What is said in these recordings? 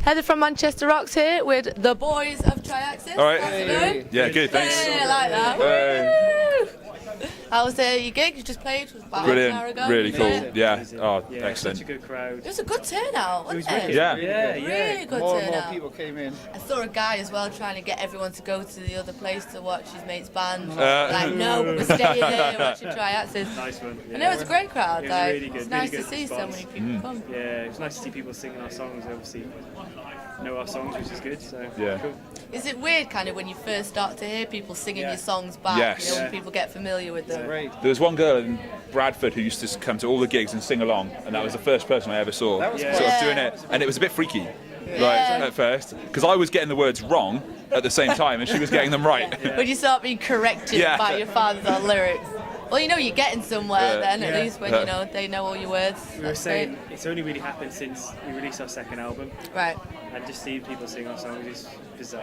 Heather from Manchester Rocks here with the boys of Triaxis. All right. How's it going? Yeah, good, thanks. Yeah, I like that. Woo! How was your gig? You just played? It was about Brilliant, an hour ago. really cool. Yeah. Yeah, oh, Yeah, excellent. such a good crowd. It was a good turnout, wasn't it? Yeah. Really good More and turnout. more people came in. I saw a guy as well trying to get everyone to go to the other place to watch his mate's band. No, we're staying here watching Triaxis. Nice one. And it was a great crowd. It was Like, really good, it's nice really to good see so response. many people come. Yeah, it was nice to see people singing our songs. Obviously, know our songs, which is good. So Yeah. cool. Is it weird kind of when you first start to hear people singing your songs back? Yes. You know, when people get familiar with them. Great. There was one girl in Bradford who used to come to all the gigs and sing along, and that was the first person I ever saw That was sort cool. of doing it, and it was a bit freaky, Yeah. at first, because I was getting the words wrong at the same time, and she was getting them right. When you start being corrected Yeah. by your father's on lyrics. Well, you know you're getting somewhere then, at Yeah. least when you know they know all your words. We were That's saying it's only really happened since we released our second album, great. Right. and just seeing people sing our songs is bizarre.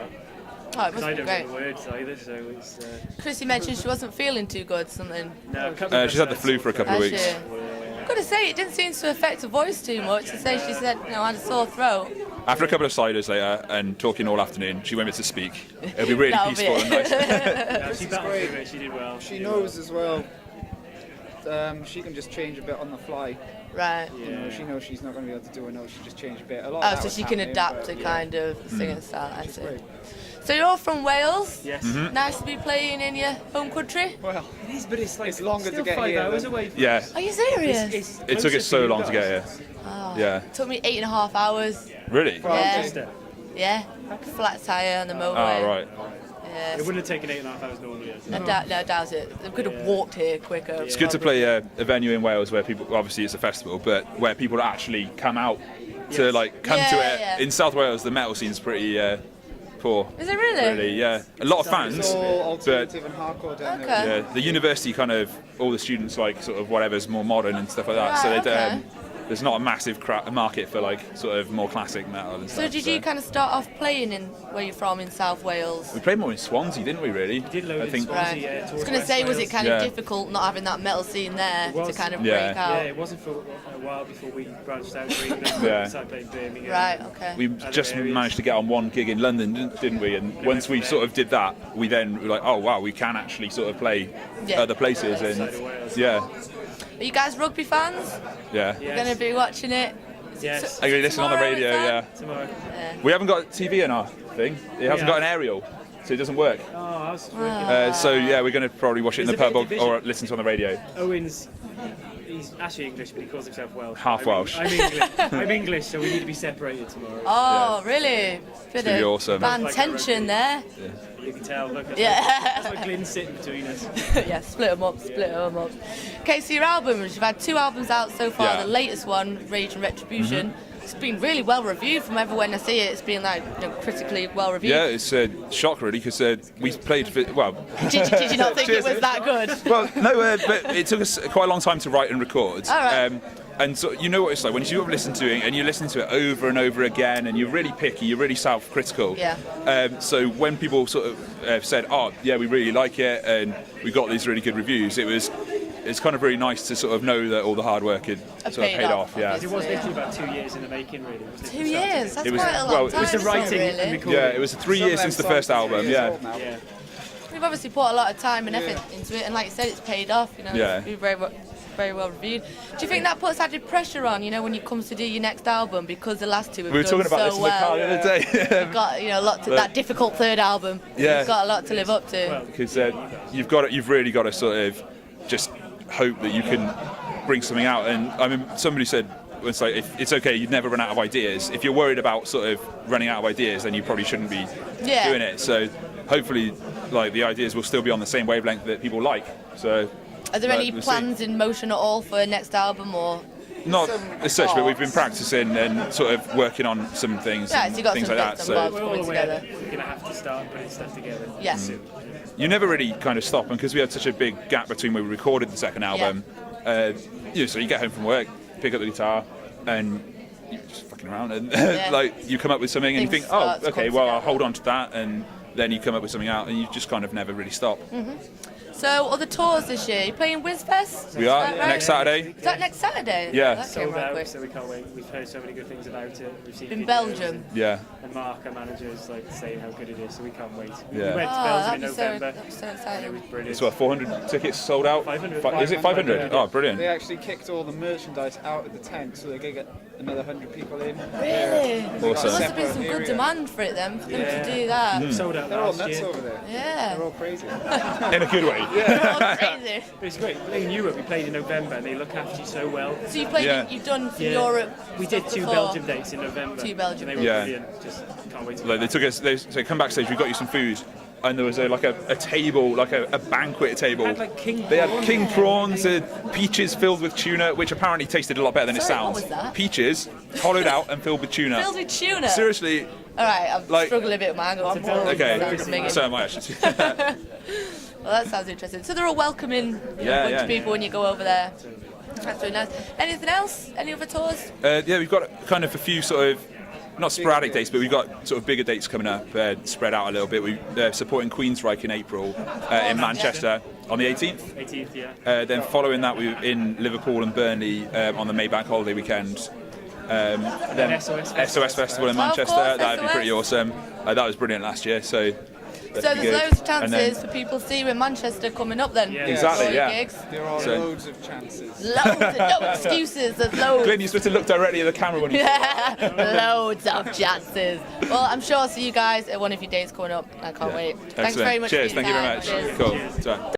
Oh, it 'Cause must I be don't great. know the words either, so it's Chrissy mentioned she wasn't feeling too good, something. no. a couple of She's had the us flu for a couple of Has weeks. she? I've got to say, it didn't seem to affect her voice too much. To say she said, I had a sore throat. After a couple of ciders later and talking all afternoon, she went to speak. It'll be really That'll be peaceful it. and nice. No, she battled through it. She did well. She knows as well. She can just change a bit on the fly. Right. You know, she knows she's not going to be able to do a note. She just changed a bit. A lot of Oh, that so was she can happening, adapt but to yeah. kind of singing style. I see. Great. So you're all from Wales. Yes. Nice to be playing in your home country. Well, It is, but it's like It's longer to still get 5 here hours than- away. Yeah, Are you serious? It's it took closer us so you long to get guys. here. Oh, Yeah. It took me 8.5 hours. Really? Well, Yeah. Manchester. Yeah. Flat tyre on the Oh, motorway. right. Yeah. It wouldn't have taken 8.5 hours normally. I doubt it. They could have walked here quicker. It's good to play a venue in Wales where people, obviously it's a festival, but where people actually come out to come to it. Yeah. In South Wales, the metal scene's pretty poor. Is it really? Really, yeah. A lot of fans, it's all but alternative and hardcore down Okay. there. yeah, the university kind of, all the students like sort of whatever's more modern and stuff like that. So Right, they, okay. there's not a massive market for sort of more classic metal and So stuff. did you kind of start off playing in where you're from in South Wales? We played more in Swansea, didn't we? Really? Did load I in think. Swansea. Right. Yeah, I was towards going to West say, was it Wales. kind of Yeah. difficult not having that metal scene there It was. to kind of Yeah. break out? Yeah, it wasn't for a while before we branched out to England. Yeah. We started playing Birmingham. Right, okay. We just areas. managed to get on one gig in London, didn't we? And once we sort of did that, we then were like, oh wow, we can actually sort of play Yeah. other places, and Outside of Wales. yeah, Are you guys rugby fans? yeah. Yes. Going to be watching it? Yes. I'm gonna listen on the Tomorrow, radio. is Yeah, that? Tomorrow. we haven't got TV in our thing. It hasn't Yeah. got an aerial, so it doesn't work. Oh, I was working. So yeah, we're gonna probably watch it in the There's a pub bit or of listen to it on the radio. Owen's. He's actually English, but he calls himself Welsh. Half Welsh. I'm English. I'm English, so we need to be separated tomorrow. Oh, really? Bit gonna be of awesome. band Like tension there. You can tell. Look, that's Yeah. That's why Glyn's sitting between us. Yeah, split them up. Okay, so your albums, you've had 2 albums out so far. Yeah. The latest one, Rage and Retribution, it's been really well reviewed from everywhere I see it. It's been critically well reviewed. Yeah, it's a shock really because we played for Did you not think it was that good? Well, no, but it took us quite a long time to write and record. All right. And so you know what it's like when you sort of listen to it and you listen to it over and over again, and you're really picky, you're really self-critical. Yeah. So when people sort of said, "Oh, yeah, we really like it," and we got these really good reviews, it's kind of really nice to sort of know that all the hard work had sort of paid off. Yeah. It was literally about 2 years in the making, really. Wasn't it? 2 years? That's It was- quite a long well, it time. was the isn't it, writing and really? recording. Yeah, it was 3 years since the first album. Yeah. Yeah. We've obviously put a lot of time and effort into it, and like you said, it's paid off. Yeah. It's been very well reviewed. Do you think that puts added pressure on, when you come to do your next album, because the last 2 have We were done talking about so this in the car well? the other day. You've got a lot to that difficult third album. Yeah. You've got a lot to live up to. Because you've really got to sort of just hope that you can bring something out. And I mean, somebody said it's like it's okay, you'd never run out of ideas. If you're worried about sort of running out of ideas, then you probably shouldn't be Yeah. doing it. So hopefully, the ideas will still be on the same wavelength that people like. So Are there any we'll see. plans in motion at all for next album, or? Not as such, but we've been practicing and sort of working on some things, Yeah, so you got things some like that. bits and bobs We're all coming aware together. that we're going to have to start putting stuff together. Yeah. soon. You never really kind of stop, and because we had such a big gap between when we recorded the second album, so you get home from work, pick up the guitar, and you're just fucking around, and you come up with something, and you Things think, oh, start to okay, come well, I'll together. hold on to that, and then you come up with something out, and you just kind of never really stop. So, other tours this year? You playing Whizfest? We are Is that right? next Saturday. Is that next Saturday? Yeah. That came Sold right out, quick. so we can't wait. We've heard so many good things about it. We've seen In videos Belgium. Yeah. And Mark, our manager, is like saying how good it is, so we can't wait. Yeah. We went to Oh, Belgium in that'd be November. so And it exciting. was brilliant. It's what, 400 tickets sold out? 500. Is it 500? Oh, brilliant. They actually kicked all the merchandise out of the tent so they could get another 100 people in. Really? Yeah. There Awesome. must have been some Separate good area. demand for it then, for them Yeah. to do that. Sold out They're all last nuts year. over there. Yeah. They're all crazy. In a good way. They're all crazy. But it's great. Playing Europe, we played in November, and they look after you so well. So you played, Yeah. you've done for Yeah. Europe. We did stuff 2 before. Belgium dates in November. 2 Belgium and they were dates. brilliant. Just can't wait to Like, they took us, they said, come backstage, we got you some food. And there was a table, like a banquet table. Had, like, king They had prawns. king prawns, peaches filled with tuna, which apparently tasted a lot better than it Sorry, what sounds. was that? Peaches, hollowed out and filled with tuna. Filled with tuna. Seriously, Alright, I'm like- struggling a bit with my angle. I'm more okay, sounds bigger. so am I actually. Well, that sounds interesting. So they're a welcoming bunch Yeah. of people when you go over there. That's really nice. Anything else? Any other tours? Yeah, we've got kind of a few sort of, not sporadic dates, but we've got sort of bigger dates coming up, spread out a little bit. We're supporting Queensryche in April in Manchester on the 18th. 18th, yeah. Then following that, we're in Liverpool and Burnley on the May Bank holiday weekend. Then SOS Festival in Oh, of Manchester, course, that'd be SOS. pretty awesome. That was brilliant last year, so So that'd be there's good. loads of And chances then- for people to see you in Manchester coming up then. Yeah. Exactly, For your yeah. gigs. There are So- loads of chances. Loads, no excuses, there's loads. Glyn, you're supposed to look directly at the camera when you Loads of chances. Well, I'm sure I'll see you guys at one of your days coming up. I can't wait. Thanks Excellent. very much Cheers, for your thank you very time. much. Cheers. Cool. So-